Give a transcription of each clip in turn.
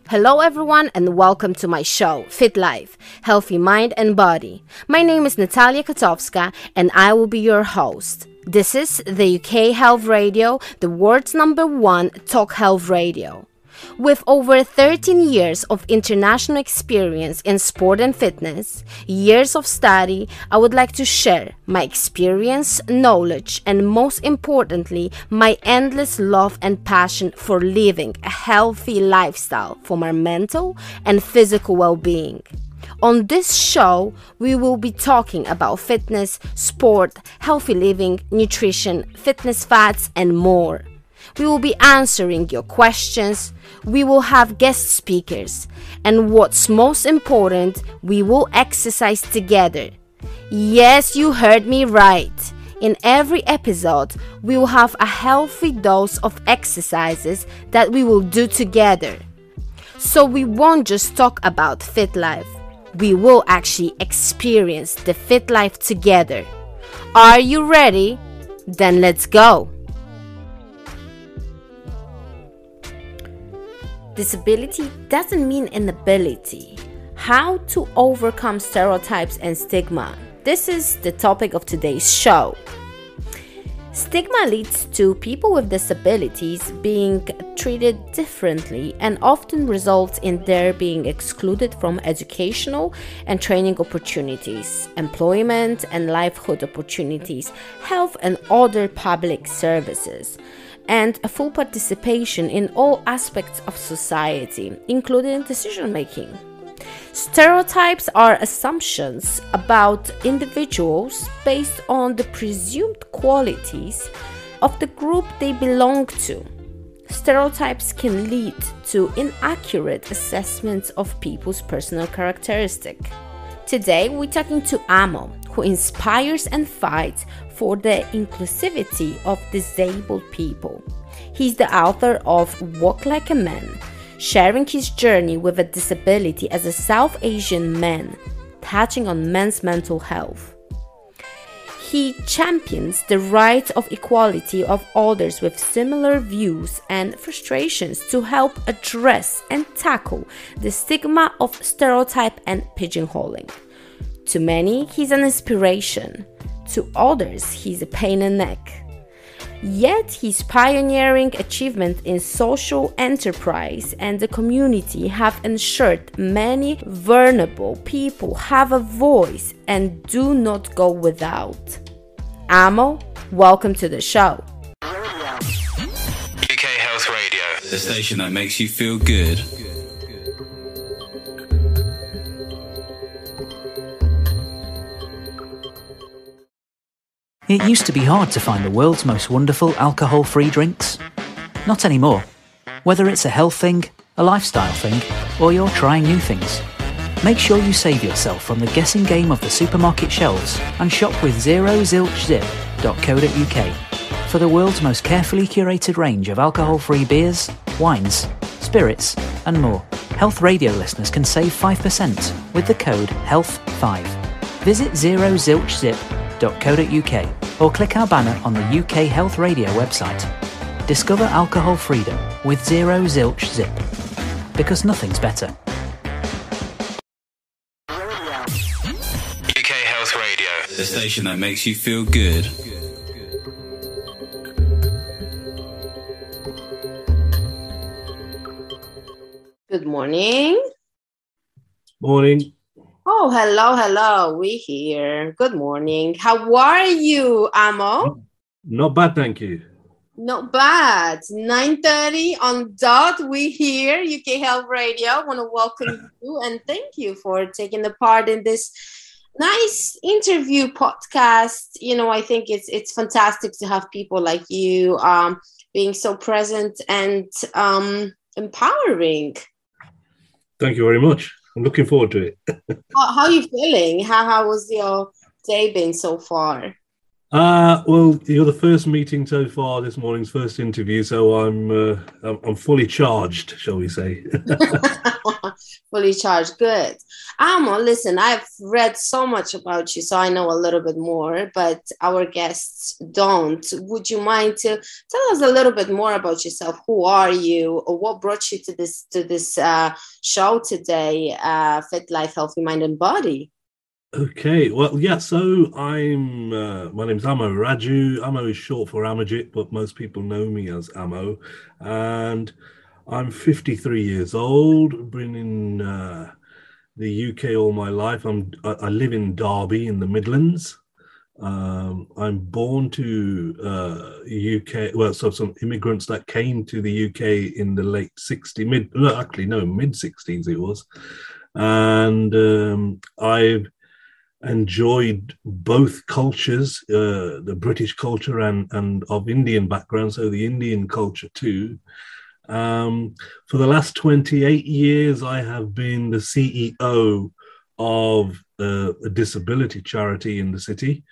Hello everyone and welcome to my show, Fit Life, Healthy Mind and Body. My name is Natalia Kotowska and I will be your host. This is the UK Health Radio, the world's #1 talk health radio. With over 13 years of international experience in sport and fitness, years of study, I would like to share my experience, knowledge, and most importantly, my endless love and passion for living a healthy lifestyle for my mental and physical well-being. On this show, we will be talking about fitness, sport, healthy living, nutrition, fitness facts, and more. We will be answering your questions, we will have guest speakers, and what's most important, we will exercise together. Yes, you heard me right. In every episode, we will have a healthy dose of exercises that we will do together. So we won't just talk about fit life, we will actually experience the fit life together. Are you ready? Then let's go! Disability doesn't mean inability. How to overcome stereotypes and stigma. This is the topic of today's show. Stigma leads to people with disabilities being treated differently and often results in their being excluded from educational and training opportunities, employment and livelihood opportunities, health and other public services, and a full participation in all aspects of society, including decision making. Stereotypes are assumptions about individuals based on the presumed qualities of the group they belong to. Stereotypes can lead to inaccurate assessments of people's personal characteristics. Today, we're talking to Amo, who inspires and fights for the inclusivity of disabled people. He's the author of Walk Like a Man, sharing his journey with a disability as a South Asian man, touching on men's mental health. He champions the right of equality of others with similar views and frustrations to help address and tackle the stigma of stereotype and pigeonholing. To many, he's an inspiration. To others, he's a pain in the neck. Yet his pioneering achievement in social enterprise and the community have ensured many vulnerable people have a voice and do not go without. Amo, welcome to the show. UK Health Radio, the station that makes you feel good. It used to be hard to find the world's most wonderful alcohol-free drinks. Not anymore. Whether it's a health thing, a lifestyle thing, or you're trying new things, make sure you save yourself from the guessing game of the supermarket shelves and shop with zerozilchzip.co.uk for the world's most carefully curated range of alcohol-free beers, wines, spirits, and more. Health Radio listeners can save 5% with the code HEALTH5. Visit zerozilchzip.co.uk or click our banner on the UK Health Radio website. Discover alcohol freedom with Zero Zilch Zip, because nothing's better. UK Health Radio, the station that makes you feel good. Good morning. Morning. Oh, hello. We here. Good morning. How are you, Amo? Not bad, thank you. Not bad. 9:30 on dot. We here, UK Health Radio. I want to welcome you and thank you for taking the part in this nice interview podcast. You know, I think it's fantastic to have people like you being so present and empowering. Thank you very much. I'm looking forward to it. How are you feeling? How was your day been so far? Well, you're the first meeting so far, this morning's first interview, so I'm fully charged, shall we say. Fully charged. Good. Amo, listen, I've read so much about you, so I know a little bit more, but our guests don't. Would you mind to tell us a little bit more about yourself? Who are you? Or what brought you to this show today? Fit Life, Healthy Mind and Body. Okay, well, yeah, so I'm, my name's Amo Raju. Amo is short for Amajit, but most people know me as Amo. And I'm 53 years old, been in the UK all my life. I live in Derby in the Midlands. I'm born to UK, well, so some immigrants that came to the UK in the late 60s, mid 60s it was. And I've enjoyed both cultures, the British culture and of Indian background, so the Indian culture too. For the last 28 years, I have been the CEO of a disability charity in the city.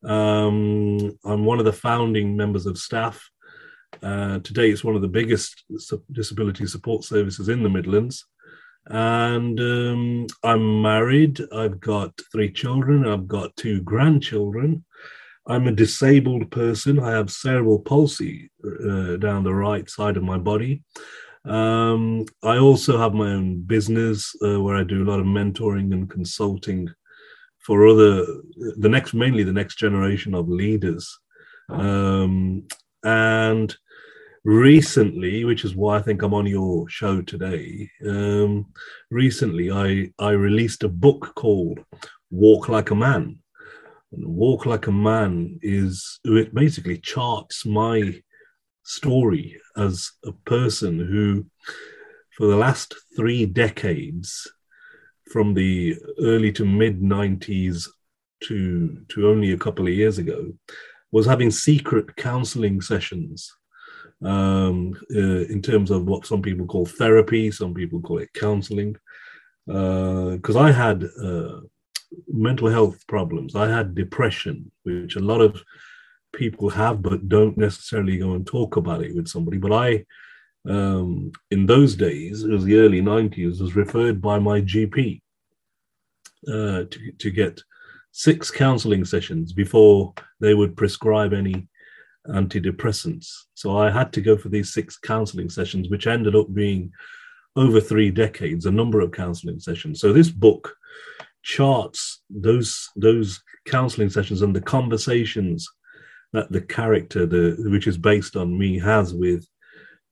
I'm one of the founding members of staff. Today, it's one of the biggest disability support services in the Midlands. And I'm married. I've got 3 children. I've got 2 grandchildren. I'm a disabled person. I have cerebral palsy down the right side of my body. I also have my own business where I do a lot of mentoring and consulting for mainly the next generation of leaders. And recently, which is why I think I'm on your show today, recently I released a book called Walk Like a Man. And Walk Like a Man it basically charts my story as a person who, for the last 3 decades, from the early to mid 90s to only a couple of years ago, was having secret counseling sessions. In terms of what some people call therapy, some people call it counseling, because I had mental health problems. I had depression, which a lot of people have, but don't necessarily go and talk about it with somebody. But I, in those days, it was the early 90s, was referred by my GP to get 6 counseling sessions before they would prescribe any antidepressants. So I had to go for these 6 counseling sessions, which ended up being over 3 decades, a number of counseling sessions. So this book charts those counseling sessions and the conversations that the character, which is based on me, has with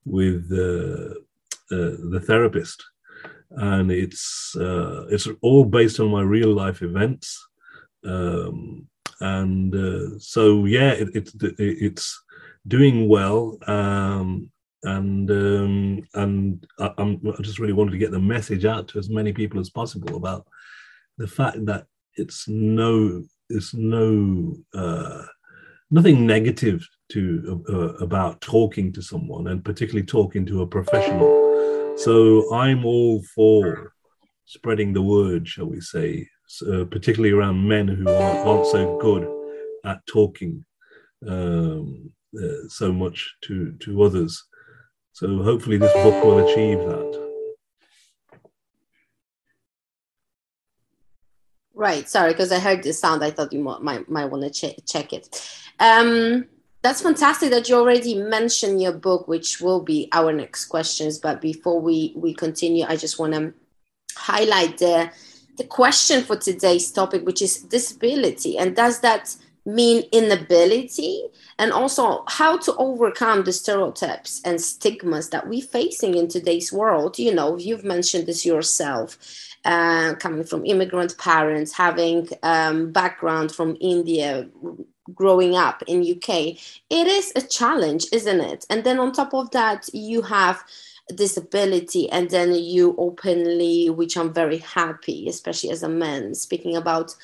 the therapist. And it's all based on my real life events. So yeah, it's doing well, and I just really wanted to get the message out to as many people as possible about the fact that it's nothing negative about talking to someone, and particularly talking to a professional. So I'm all for spreading the word, shall we say, particularly around men who aren't so good at talking so much to others. So hopefully this book will achieve that. Right. Sorry, because I heard this sound. I thought you might want to check it. That's fantastic that you already mentioned your book, which will be our next questions. But before we continue, I just want to highlight the question for today's topic, which is disability. And does that mean inability? And also how to overcome the stereotypes and stigmas that we're facing in today's world. You know, you've mentioned this yourself, coming from immigrant parents, having background from India, growing up in UK. It is a challenge, isn't it? And then on top of that, you have disability, and then you openly, which I'm very happy, especially as a man, speaking about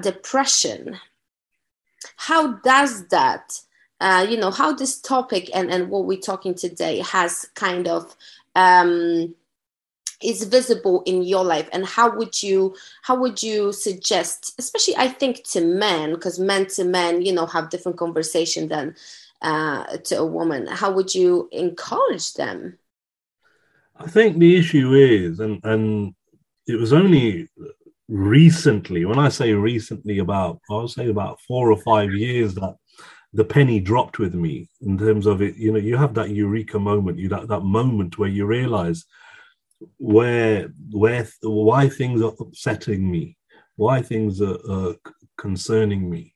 depression. How does that, how this topic and what we're talking today has kind of is visible in your life, and how would you suggest, especially I think to men, because men to men, have different conversation than to a woman. How would you encourage them? I think the issue is, and it was only recently, when I say recently, I'll say about 4 or 5 years, that the penny dropped with me in terms of it. You know, you have that eureka moment, that moment where you realize why things are upsetting me, why things are concerning me.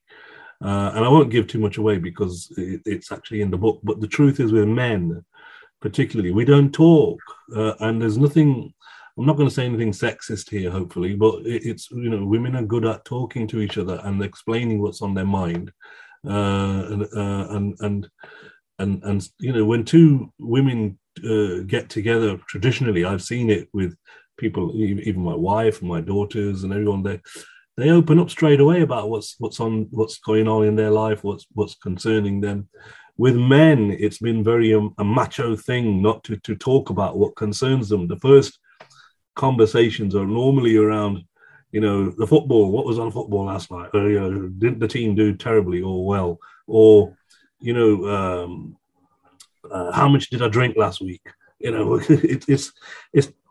And I won't give too much away because it's actually in the book. But the truth is, with men, particularly, we don't talk, and there's nothing. I'm not going to say anything sexist here, hopefully, but it's, you know, women are good at talking to each other and explaining what's on their mind, and you know, when two women get together, traditionally, I've seen it with people, even my wife and my daughters and everyone. They open up straight away about what's going on in their life, what's concerning them. With men, it's been very a macho thing not to talk about what concerns them. The first conversations are normally around, you know, the football. What was on football last night? You know, didn't the team do terribly or well? Or, you know, how much did I drink last week? You know, it's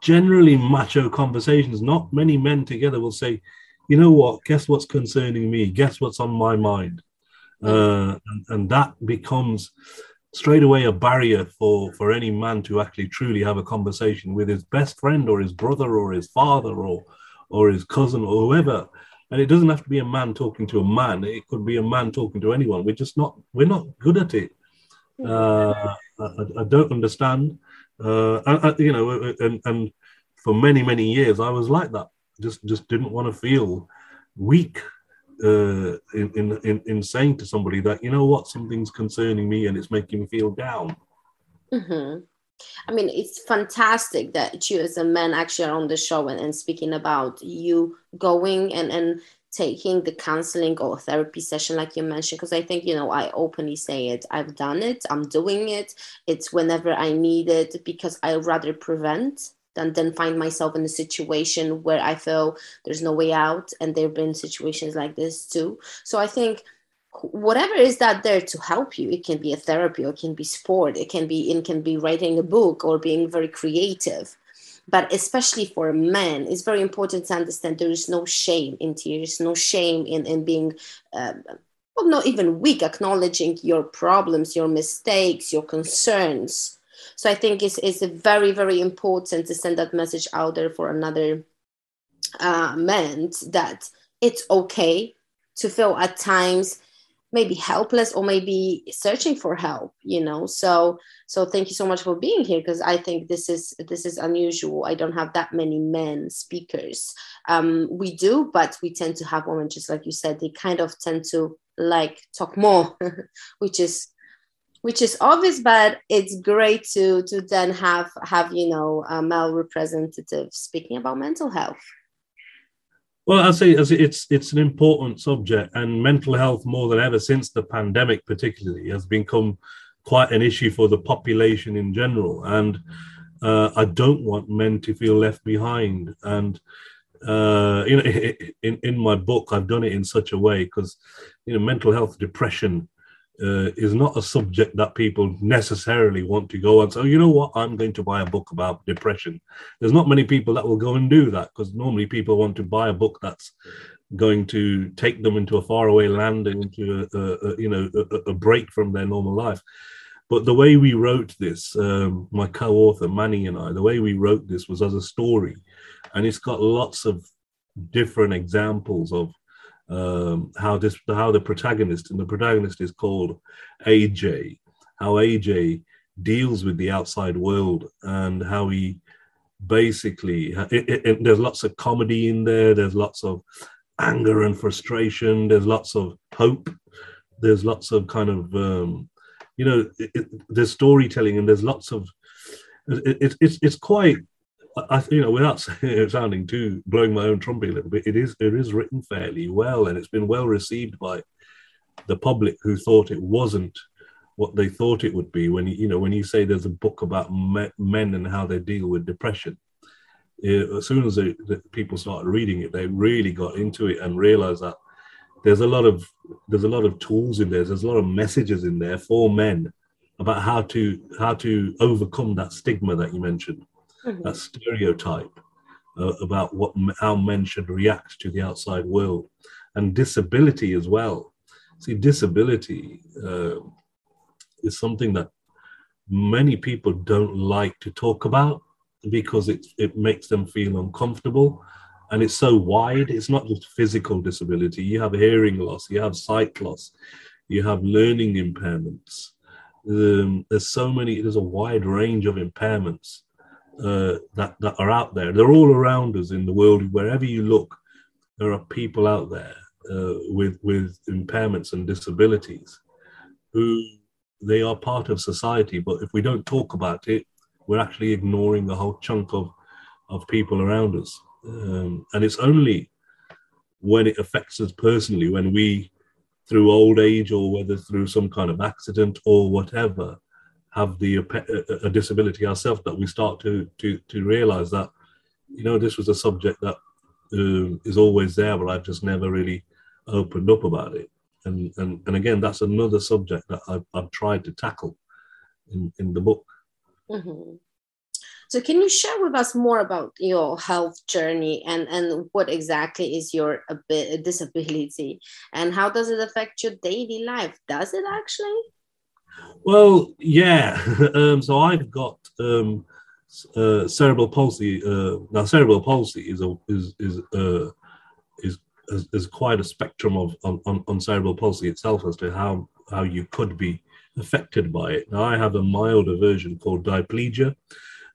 generally macho conversations. Not many men together will say, you know what, guess what's concerning me? Guess what's on my mind? And that becomes straight away a barrier for any man to actually truly have a conversation with his best friend or his brother or his father or his cousin or whoever. And it doesn't have to be a man talking to a man. It could be a man talking to anyone. We're not good at it. I don't understand. You know, and for many, many years, I was like that. Just didn't want to feel weak in saying to somebody that, you know what, something's concerning me and it's making me feel down. Mm-hmm. I mean, it's fantastic that you as a man actually are on the show and speaking about you going and taking the counseling or therapy session like you mentioned, because I think, you know, I openly say it, I've done it, I'm doing it, it's whenever I need it, because I rather prevent than find myself in a situation where I feel there's no way out. And there have been situations like this too. So I think whatever is that there to help you, it can be a therapy, or it can be sport, it can be writing a book or being very creative. But especially for men, it's very important to understand there is no shame in tears, no shame in being, well, not even weak, acknowledging your problems, your mistakes, your concerns. So I think it's very, very important to send that message out there for another men, that it's okay to feel at times maybe helpless or maybe searching for help, you know. So thank you so much for being here, because I think this is unusual. I don't have that many men speakers. We do, but we tend to have women, just like you said, they kind of tend to like talk more, which is obvious, but it's great to then have you know, a male representative speaking about mental health. Well, I say it's an important subject, and mental health, more than ever since the pandemic particularly, has become quite an issue for the population in general. And I don't want men to feel left behind. And you know, in my book, I've done it in such a way because, you know, mental health, depression is not a subject that people necessarily want to go on. So, you know what, I'm going to buy a book about depression. There's not many people that will go and do that, because normally people want to buy a book that's going to take them into a faraway land and into a break from their normal life. But the way we wrote this, my co-author Manny and I, the way we wrote this was as a story, and it's got lots of different examples of how the protagonist, and the protagonist is called AJ, how AJ deals with the outside world, and how he basically, there's lots of comedy in there, there's lots of anger and frustration, there's lots of hope, there's lots of kind of there's storytelling, and there's lots of it's quite, without sounding too, blowing my own trumpet a little bit, it is written fairly well, and it's been well received by the public, who thought it wasn't what they thought it would be. When you say there's a book about men and how they deal with depression, as soon as the people started reading it, they really got into it and realized that there's a lot of tools in there. There's a lot of messages in there for men about how to overcome that stigma that you mentioned. Mm-hmm. That stereotype, about how men should react to the outside world, and disability as well. See, disability is something that many people don't like to talk about because it makes them feel uncomfortable. And it's so wide. It's not just physical disability. You have hearing loss, you have sight loss, you have learning impairments. There's a wide range of impairments that are out there. They're all around us in the world. Wherever you look, there are people out there with impairments and disabilities who they are part of society. But if we don't talk about it, we're actually ignoring a whole chunk of people around us. And it's only when it affects us personally, when we, through old age or whether through some kind of accident or whatever, have a disability ourselves, that we start to realize that, this was a subject that is always there, but I've just never really opened up about it. And again, that's another subject that I've tried to tackle in the book. Mm-hmm. So can you share with us more about your health journey and what exactly is your disability and how does it affect your daily life? Does it actually? Well, yeah. So I've got cerebral palsy. Now, cerebral palsy is quite a spectrum on cerebral palsy itself as to how you could be affected by it. Now, I have a milder version called diplegia,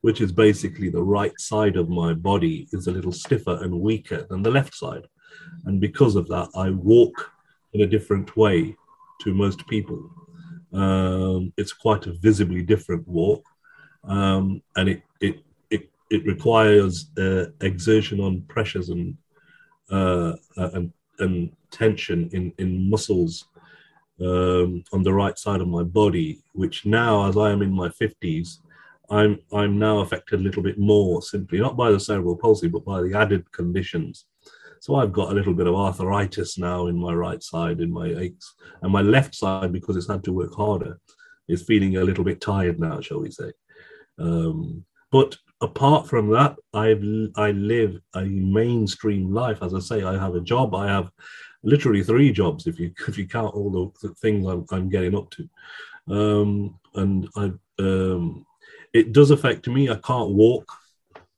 which is basically the right side of my body is a little stiffer and weaker than the left side. And because of that, I walk in a different way to most people. It's quite a visibly different walk. And it requires exertion on pressures and tension in muscles on the right side of my body, which now, as I am in my 50s, I'm now affected a little bit more, simply not by the cerebral palsy, but by the added conditions. So I've got a little bit of arthritis now in my right side, in my aches, and my left side, because it's had to work harder, is feeling a little bit tired now, shall we say. But apart from that, I live a mainstream life. As I say, I have a job. I have literally 3 jobs if you count all the things I'm getting up to, and it does affect me. I can't walk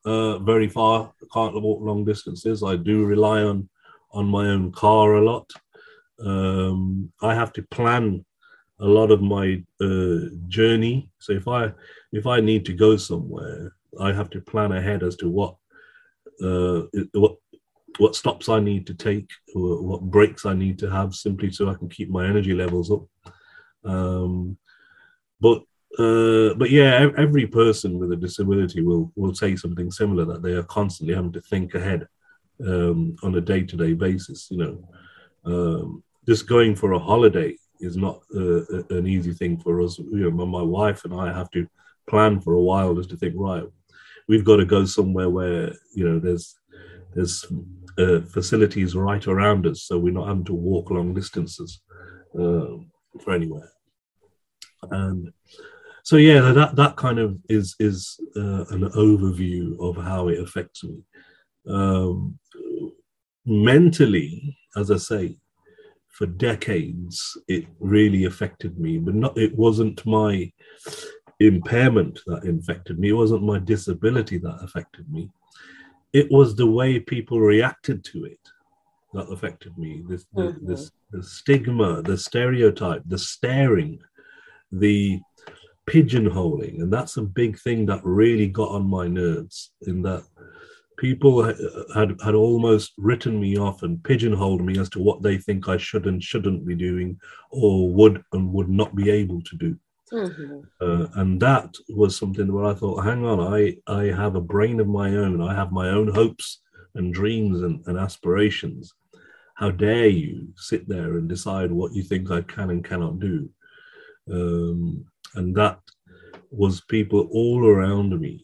very far. I can't walk long distances. I do rely on my own car a lot. I have to plan a lot of my journey. So if I need to go somewhere, I have to plan ahead as to what stops I need to take, or what breaks I need to have, simply so I can keep my energy levels up. But yeah, every person with a disability will say something similar, that they are constantly having to think ahead on a day-to-day basis. Just going for a holiday is not an easy thing for us. My wife and I have to plan for a while just to think, right, we've got to go somewhere where there's facilities right around us, so we're not having to walk long distances for anywhere. And so yeah, that kind of is an overview of how it affects me. Mentally, as I say, for decades it really affected me, but it wasn't my impairment that infected me. It wasn't my disability that affected me. It was the way people reacted to it that affected me. The stigma, the stereotype, the staring, the pigeonholing, and that's a big thing that really got on my nerves, in that people had almost written me off and pigeonholed me as to what they think I should and shouldn't be doing, or would and would not be able to do. And that was something where I thought, hang on, I have a brain of my own. I have my own hopes and dreams and aspirations. How dare you sit there and decide what you think I can and cannot do? And that was people all around me.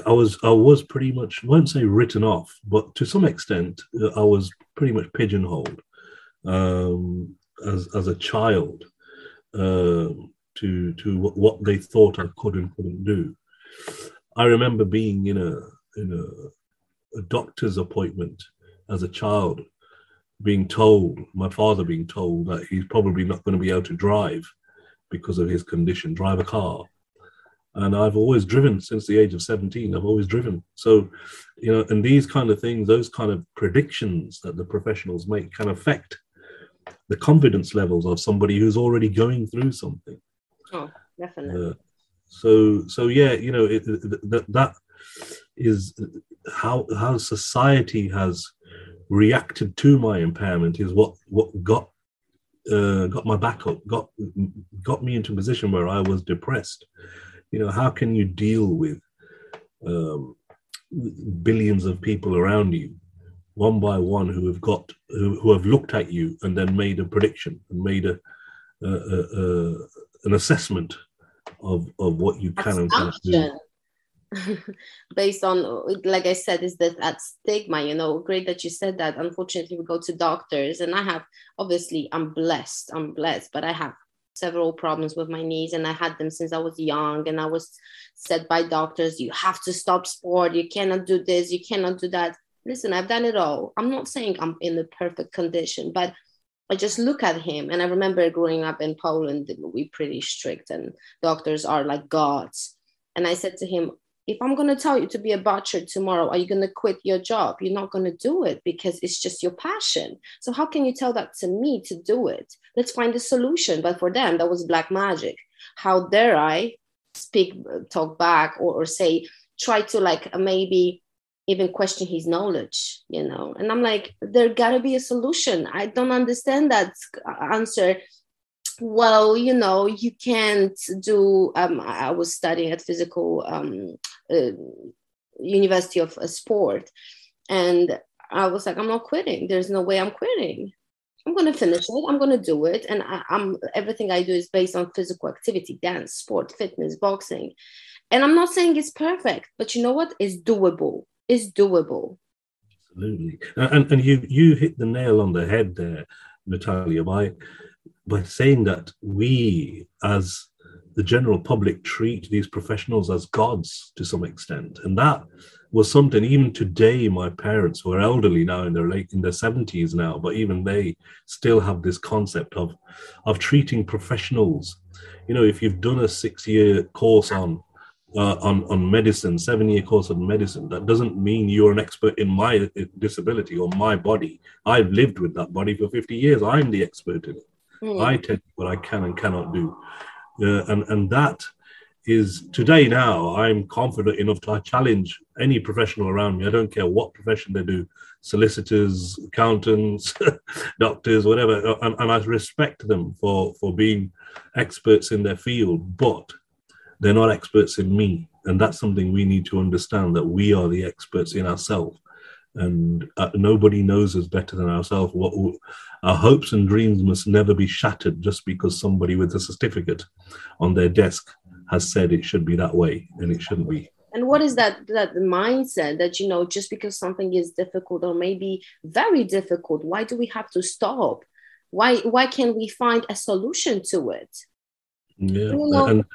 I was pretty much, I won't say written off, but to some extent, I was pretty much pigeonholed as a child to what they thought I could and couldn't do. I remember being in a doctor's appointment as a child, my father being told that he's probably not going to be able to drive because of his condition, drive a car. And I've always driven since the age of 17. I've always driven. So, and these kind of things, those kind of predictions that the professionals make can affect the confidence levels of somebody who's already going through something. Oh, definitely. So yeah, that is how society has reacted to my impairment is what got my back up, got me into a position where I was depressed. How can you deal with billions of people around you, one by one, who have looked at you and then made a prediction and made an assessment of what you can and cannot do. Based on, like I said, is that stigma, great that you said that. Unfortunately, we go to doctors, and I'm blessed, but I have several problems with my knees, and I had them since I was young, and I was said by doctors, you have to stop sport, you cannot do this, you cannot do that. Listen, I've done it all. I'm not saying I'm in the perfect condition, but I just look at him, and I remember growing up in Poland, we're pretty strict, and doctors are like gods. And I said to him, if I'm going to tell you to be a butcher tomorrow, are you going to quit your job? You're not going to do it because it's just your passion. So how can you tell that to me to do it? Let's find a solution. But for them, that was black magic. How dare I talk back or say, try to maybe even question his knowledge, And I'm like, there gotta be a solution. I don't understand that answer. Well, you can't do, I was studying at physical University of Sport. And I was like, I'm not quitting. There's no way I'm quitting. I'm going to finish it. I'm going to do it. And everything I do is based on physical activity, dance, sport, fitness, boxing. And I'm not saying it's perfect, but you know what? It's doable. It's doable. Absolutely. And you hit the nail on the head there, Natalia, by saying that we as the general public treat these professionals as gods to some extent. And that was something, even today, my parents who are elderly now in their 70s now, but even they still have this concept of treating professionals. If you've done a 6-year course on medicine, 7-year course on medicine, that doesn't mean you're an expert in my disability or my body. I've lived with that body for 50 years. I'm the expert in it. I tell you what I can and cannot do. And that is today now, I'm confident enough to challenge any professional around me. I don't care what profession they do, solicitors, accountants, doctors, whatever. And I respect them for being experts in their field, but they're not experts in me. And that's something we need to understand, that we are the experts in ourselves. And nobody knows us better than ourselves. Our hopes and dreams must never be shattered just because somebody with a certificate on their desk has said it should be that way, and it shouldn't be. And what is that mindset that, just because something is difficult or maybe very difficult, why do we have to stop? Why can't we find a solution to it? Yeah, and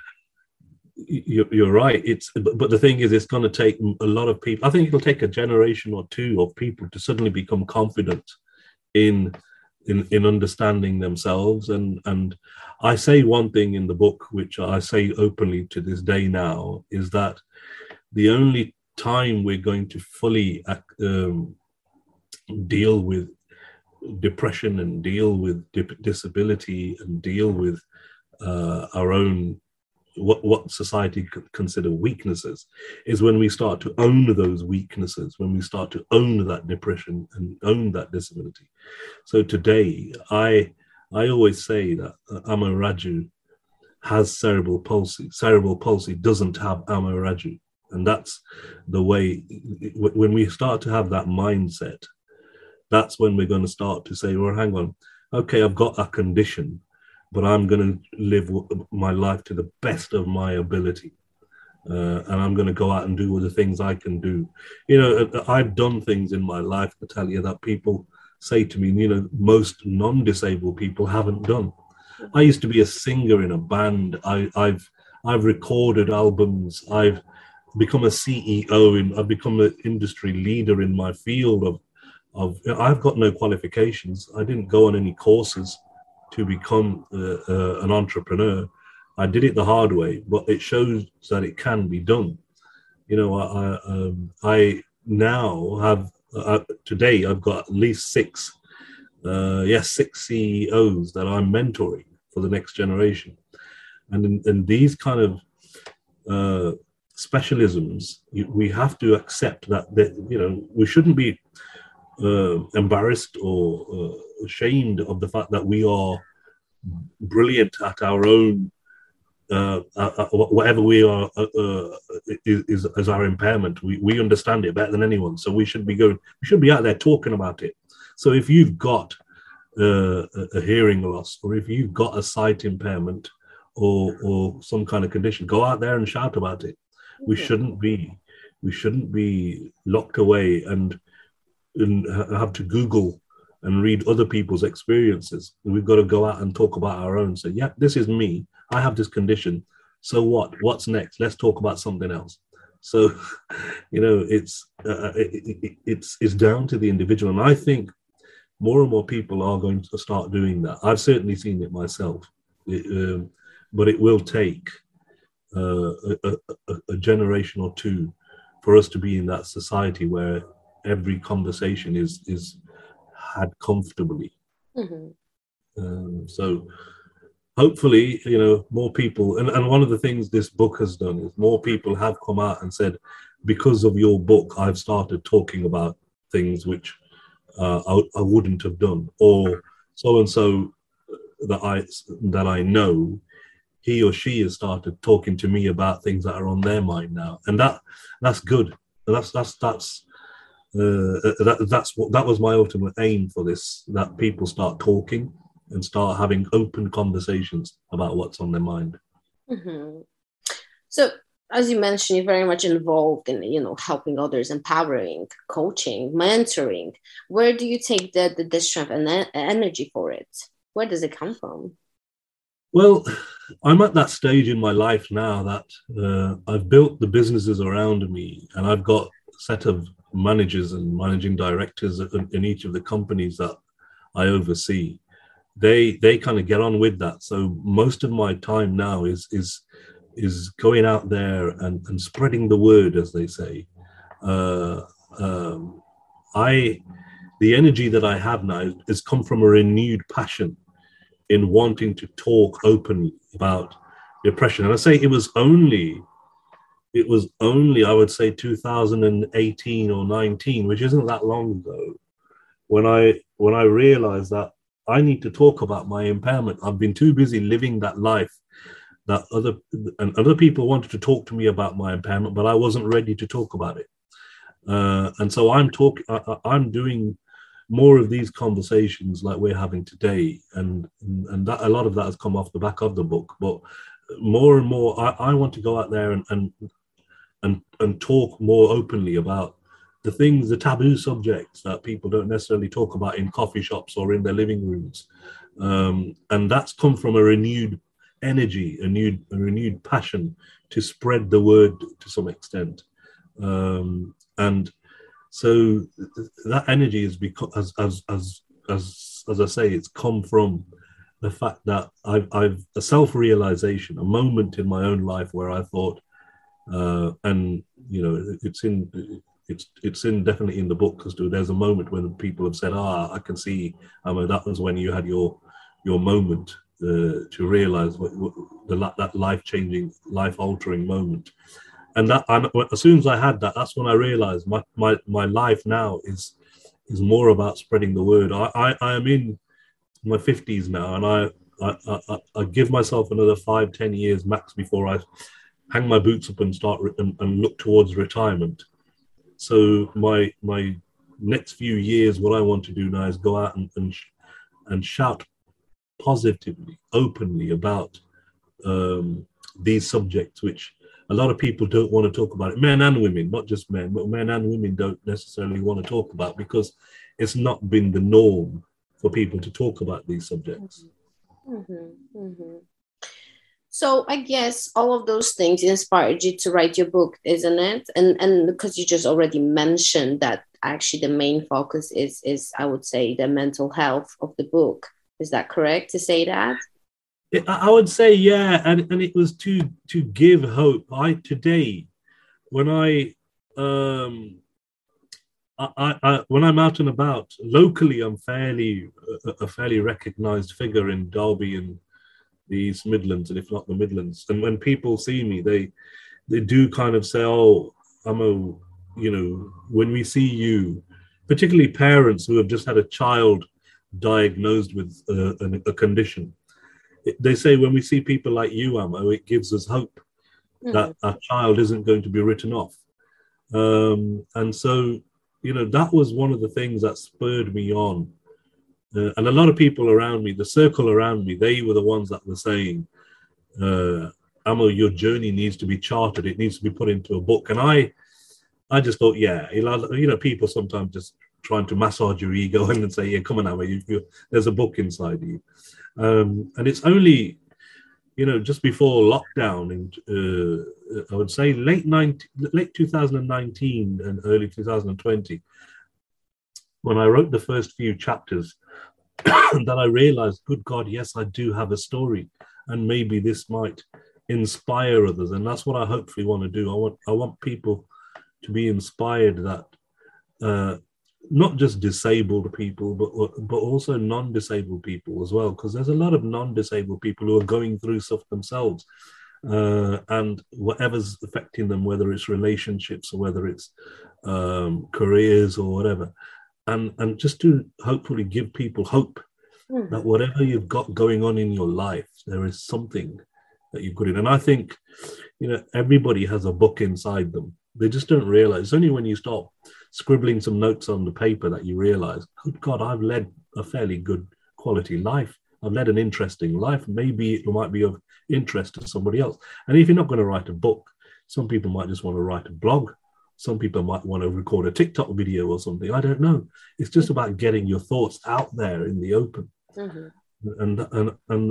you're right. But the thing is, it's going to take a lot of people. I think it'll take a generation or two of people to suddenly become confident in understanding themselves. And I say one thing in the book, which I say openly to this day now, is that the only time we're going to fully deal with depression and deal with disability and deal with our own what society could consider weaknesses is when we start to own those weaknesses, when we start to own that depression and own that disability. So today, I always say that Amer Raju has cerebral palsy. Cerebral palsy doesn't have Amer Raju. And that's the way, when we start to have that mindset, that's when we're going to start to say, well, hang on, okay, I've got that condition, but I'm going to live my life to the best of my ability. And I'm going to go out and do all the things I can do. I've done things in my life, Natalia, that people say to me, most non-disabled people haven't done. I used to be a singer in a band. I've recorded albums. I've become a CEO, I've become an industry leader in my field I've got no qualifications. I didn't go on any courses to become an entrepreneur. I did it the hard way, but it shows that it can be done. You know, I now have, today I've got at least six CEOs that I'm mentoring for the next generation. And in these kind of specialisms, we have to accept that, you know, we shouldn't be embarrassed or ashamed of the fact that we are brilliant at our own, whatever we are is our impairment. We understand it better than anyone, so we should be out there talking about it. So if you've got a hearing loss, or if you've got a sight impairment, or some kind of condition, go out there and shout about it. We shouldn't be locked away and have to Google and read other people's experiences. We've got to go out and talk about our own. Say, yeah, this is me. I have this condition. So what? What's next? Let's talk about something else. So, you know, it's down to the individual, and I think more and more people are going to start doing that. I've certainly seen it myself, but it will take a generation or two for us to be in that society where every conversation is had comfortably. So hopefully, you know, more people, and one of the things this book has done is more people have come out and said, because of your book, I've started talking about things which I wouldn't have done, or so-and-so that I know, he or she has started talking to me about things that are on their mind now, and that's good. That was my ultimate aim for this, that people start talking and start having open conversations about what's on their mind. So, as you mentioned, you're very much involved in, you know, helping others, empowering, coaching, mentoring. Where do you take the strength and energy for it? Where does it come from? Well, I'm at that stage in my life now that I've built the businesses around me, and I've got a set of managers and managing directors in each of the companies that I oversee. They kind of get on with that. So most of my time now is going out there and spreading the word, as they say. The energy that I have now has come from a renewed passion in wanting to talk openly about depression. And I say it was only, I would say 2018 or 19, which isn't that long ago, when I realized that I need to talk about my impairment. I've been too busy living that life that other people wanted to talk to me about my impairment, but I wasn't ready to talk about it. And so I'm doing more of these conversations like we're having today, and that a lot of that has come off the back of the book. But more and more, I want to go out there and talk more openly about the things, the taboo subjects that people don't necessarily talk about in coffee shops or in their living rooms. And that's come from a renewed energy, a renewed passion to spread the word to some extent. And so that energy is because, as I say, it's come from the fact that I've a self-realization, a moment in my own life where I thought, and you know, it's in definitely in the book, because there's a moment when people have said, I can see, that was when you had your moment to realize that life-changing, life-altering moment. And that, as soon as I had that, that's when I realized my life now is more about spreading the word. I am in my 50s now, and I give myself another 5-10 years max before I hang my boots up and start and look towards retirement. So my next few years, what I want to do now is go out and shout positively, openly about these subjects, which a lot of people don't want to talk about it. Men and women, not just men, but men and women don't necessarily want to talk about, because it's not been the norm for people to talk about these subjects. So I guess all of those things inspired you to write your book, isn't it? And because you just already mentioned that actually the main focus is I would say the mental health of the book. Is that correct to say that? I would say, yeah, and it was to give hope. Today, when when I'm out and about locally, I'm a fairly recognised figure in Derby and the East Midlands, and if not the Midlands. And when people see me, they do kind of say, "Oh, when we see you," particularly parents who have just had a child diagnosed with a condition. They say, when we see people like you, Amo, it gives us hope that our child isn't going to be written off. And so, that was one of the things that spurred me on. And a lot of people around me, the circle around me, they were the ones that were saying, Amo, your journey needs to be charted. It needs to be put into a book. And I just thought, yeah, people sometimes just trying to massage your ego and say, yeah, come on, Amo, there's a book inside you. And it's only, just before lockdown, I would say late 2019 and early 2020, when I wrote the first few chapters, that I realized, good God, yes, I do have a story, and maybe this might inspire others. And that's what I hopefully want to do. I want people to be inspired that not just disabled people, but also non-disabled people as well, because there's a lot of non-disabled people who are going through stuff themselves, and whatever's affecting them, whether it's relationships or whether it's careers or whatever, and just to hopefully give people hope that whatever you've got going on in your life, there is something that you've got in. And I think, everybody has a book inside them. They just don't realize. It's only when you start scribbling some notes on the paper that you realize, good God, I've led a fairly good quality life. I've led an interesting life. Maybe it might be of interest to somebody else. And if you're not going to write a book, some people might just want to write a blog. Some people might want to record a TikTok video or something. I don't know. It's just about getting your thoughts out there in the open. And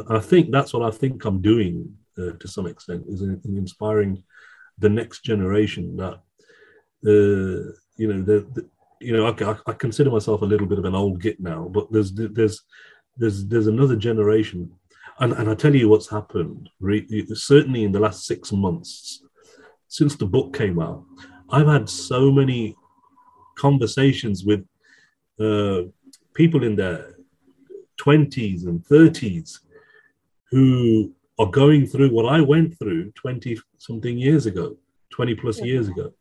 I think that's what I think I'm doing to some extent, is in inspiring the next generation that, I consider myself a little bit of an old git now, but there's another generation. And I tell you what's happened, certainly in the last 6 months, since the book came out, I've had so many conversations with people in their 20s and 30s who are going through what I went through 20-something years ago, 20 plus years ago.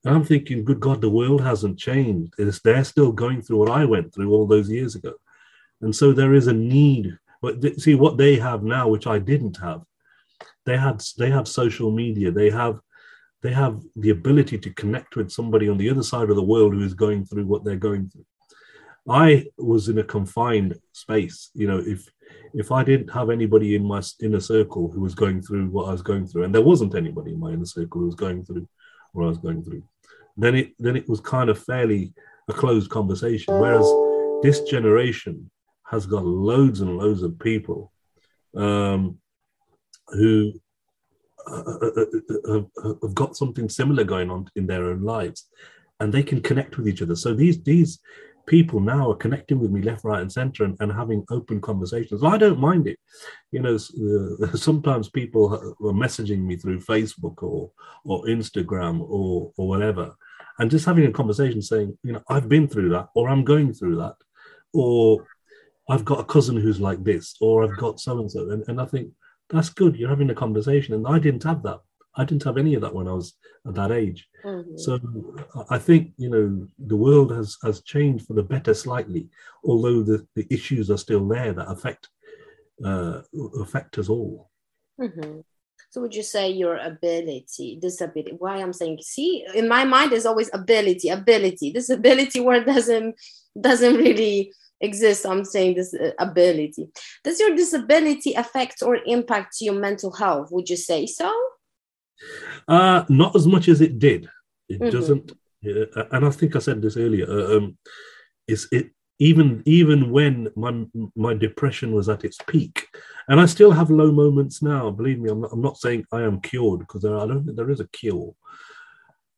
And I'm thinking, good God, the world hasn't changed. They're still going through what I went through all those years ago. And so there is a need. But see, what they have now, which I didn't have, they have social media. They have the ability to connect with somebody on the other side of the world who is going through what they're going through. I was in a confined space. If I didn't have anybody in my inner circle who was going through what I was going through, and there wasn't anybody in my inner circle who was going through what I was going through, then it was kind of fairly a closed conversation. Whereas this generation has got loads and loads of people who have got something similar going on in their own lives, and they can connect with each other. So these people now are connecting with me left, right, and center, and having open conversations. I don't mind it. Sometimes people are messaging me through Facebook or Instagram or whatever, and just having a conversation saying, I've been through that, or I'm going through that, or I've got a cousin who's like this, or I've got so-and-so. And I think, that's good. You're having a conversation. And I didn't have that. I didn't have any of that when I was at that age. So I think, the world has changed for the better slightly, although the issues are still there that affect us all. So would you say your disability, why I'm saying, see, in my mind there's always ability. Disability word doesn't really exist. I'm saying this ability. Does your disability affect or impact your mental health? Would you say so? Not as much as it did. It doesn't. And I think I said this earlier. even when my depression was at its peak, and I still have low moments now. Believe me, I'm not saying I am cured, because I don't think there is a cure.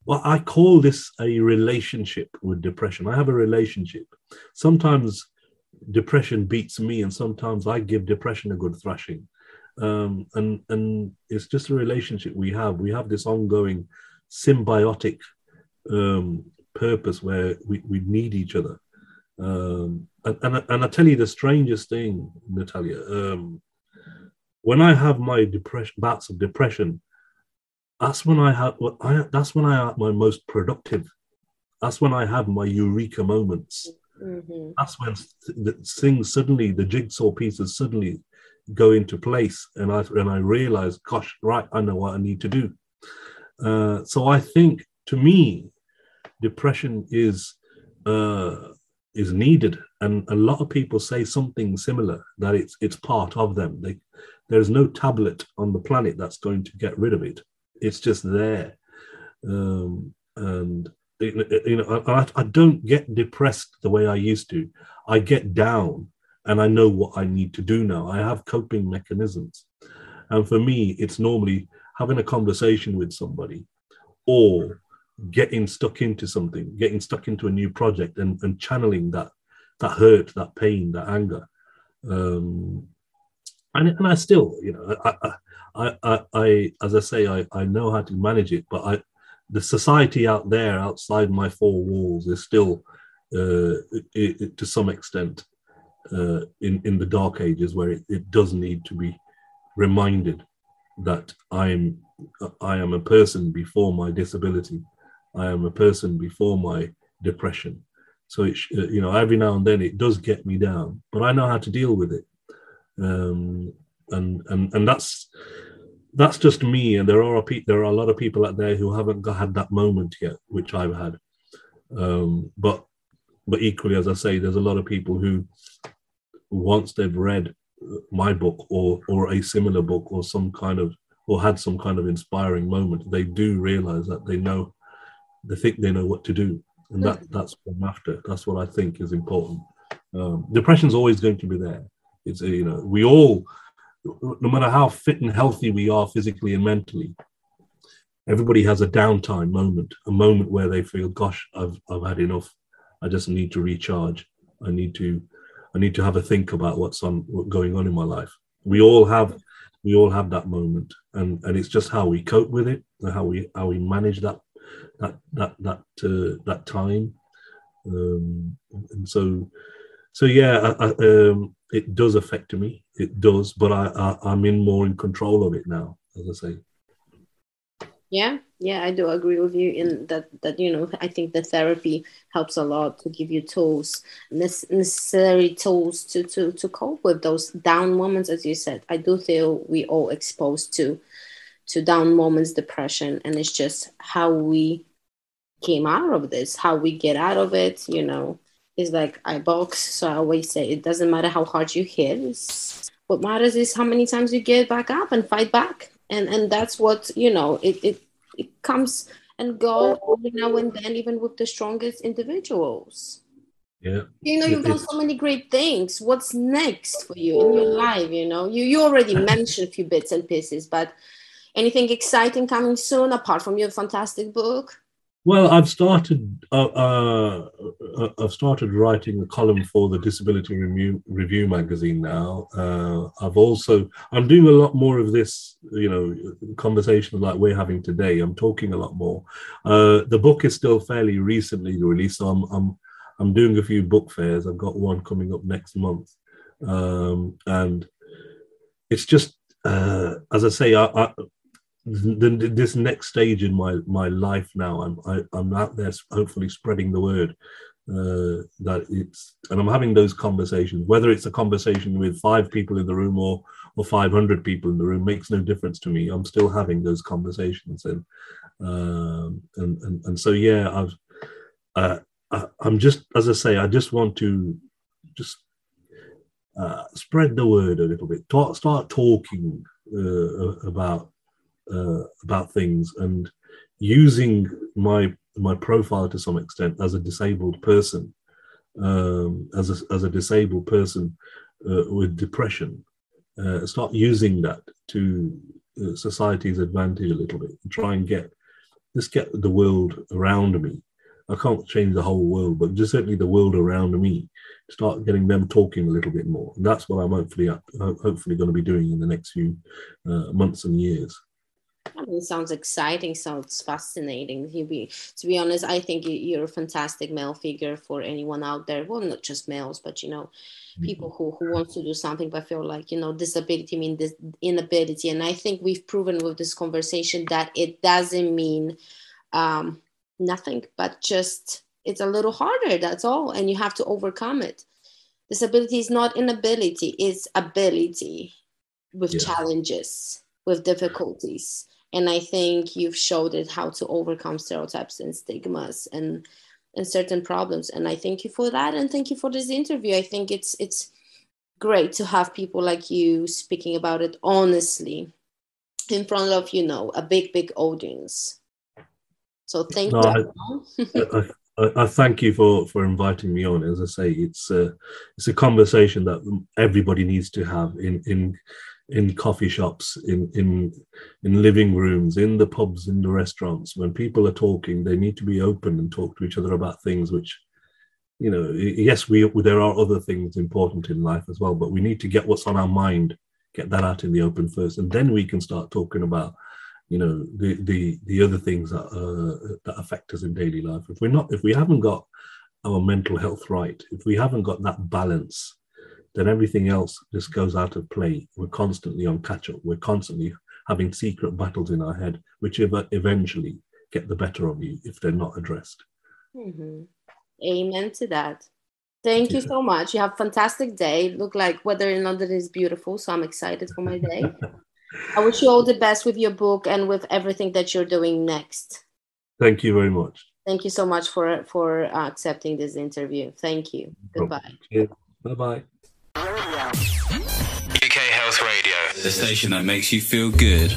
Well, I call this a relationship with depression. I have a relationship. Sometimes depression beats me, and sometimes I give depression a good thrashing. And it's just a relationship we have. We have this ongoing symbiotic purpose where we need each other. And I tell you the strangest thing, Natalia. When I have my bouts of depression, that's when I am my most productive. That's when I have my eureka moments. Mm-hmm. That's when things suddenly, the jigsaw pieces suddenly go into place, and I realize, gosh, right, I know what I need to do. So I think, to me, depression is needed, and a lot of people say something similar, that it's part of them. There's no tablet on the planet that's going to get rid of it. It's just there, and I don't get depressed the way I used to. I get down, and I know what I need to do now. I have coping mechanisms, and for me, it's normally having a conversation with somebody, or getting stuck into something, getting stuck into a new project, and channeling that hurt, that pain, that anger. And I still, I as I say, I know how to manage it, but the society out there, outside my four walls, is still, to some extent, in the dark ages, where it does need to be reminded that I am a person before my disability. I am a person before my depression. So every now and then it does get me down, but I know how to deal with it. And that's just me. And there are a lot of people out there who haven't had that moment yet, which I've had. But equally, as I say, there's a lot of people who, once they've read my book or a similar book, or had some kind of inspiring moment, they do realize that they think they know what to do. And that's what I'm after. That's what I think is important. Depression's always going to be there. It's we all, no matter how fit and healthy we are physically and mentally, everybody has a downtime moment, a moment where they feel, gosh, I've had enough. I just need to recharge. I need to have a think about what's going on in my life. We all have that moment, and it's just how we cope with it, and how we manage that time. And so yeah, it does affect me. It does, but I'm more in control of it now, as I say. Yeah, I do agree with you in that I think the therapy helps a lot to give you tools, necessary tools to cope with those down moments. As you said, I do feel we all exposed to down moments, depression, and it's just how we came out of this, how we get out of it. It's like I box, so I always say it doesn't matter how hard you hit. What matters is how many times you get back up and fight back. And that's what, it comes and goes every now and then, even with the strongest individuals. Yeah. You've done so many great things. What's next for you in your life? You already mentioned a few bits and pieces, but anything exciting coming soon apart from your fantastic book? Well, I've started writing a column for the Disability Review magazine now. I'm doing a lot more of this, conversations like we're having today. I'm talking a lot more. The book is still fairly recently released, so I'm doing a few book fairs. I've got one coming up next month, and it's just as I say, this next stage in my life now, I'm out there hopefully spreading the word that and I'm having those conversations, whether it's a conversation with 5 people in the room or 500 people in the room, makes no difference to me. I'm still having those conversations, and so yeah, I'm just, as I say, I just want to spread the word a little bit, start talking about things, and using my profile to some extent as a disabled person as a disabled person with depression, start using that to society's advantage a little bit, and try and get the world around me. I can't change the whole world, but just certainly the world around me, start getting them talking a little bit more. And that's what I'm hopefully going to be doing in the next few months and years. I mean, it sounds exciting, sounds fascinating. To be honest, I think you're a fantastic male figure for anyone out there. Well, not just males, but, you know, people who want to do something but feel like, you know, disability means this inability. And I think we've proven with this conversation that it doesn't mean nothing, but just it's a little harder, that's all. And you have to overcome it. Disability is not inability, it's ability with challenges, with difficulties. And I think you've showed it how to overcome stereotypes and stigmas and certain problems. And I thank you for that. And thank you for this interview. I think it's great to have people like you speaking about it honestly in front of, you know, a big audience. So thank you. I thank you for inviting me on. As I say, it's a conversation that everybody needs to have in coffee shops, in living rooms, in the pubs, in the restaurants. When people are talking, they need to be open and talk to each other about things which, you know, yes, there are other things important in life as well, but we need to get what's on our mind, get that out in the open first, and then we can start talking about, you know, the other things that affect us in daily life. If we haven't got our mental health right, if we haven't got that balance, then everything else just goes out of play. We're constantly on catch up. We're constantly having secret battles in our head, which eventually get the better of you if they're not addressed. Mm-hmm. Amen to that. Thank you so much. You have a fantastic day. Look like weather in London is beautiful, so I'm excited for my day. I wish you all the best with your book and with everything that you're doing next. Thank you very much. Thank you so much for accepting this interview. Thank you. Goodbye. Bye-bye. UK Health Radio, the station that makes you feel good.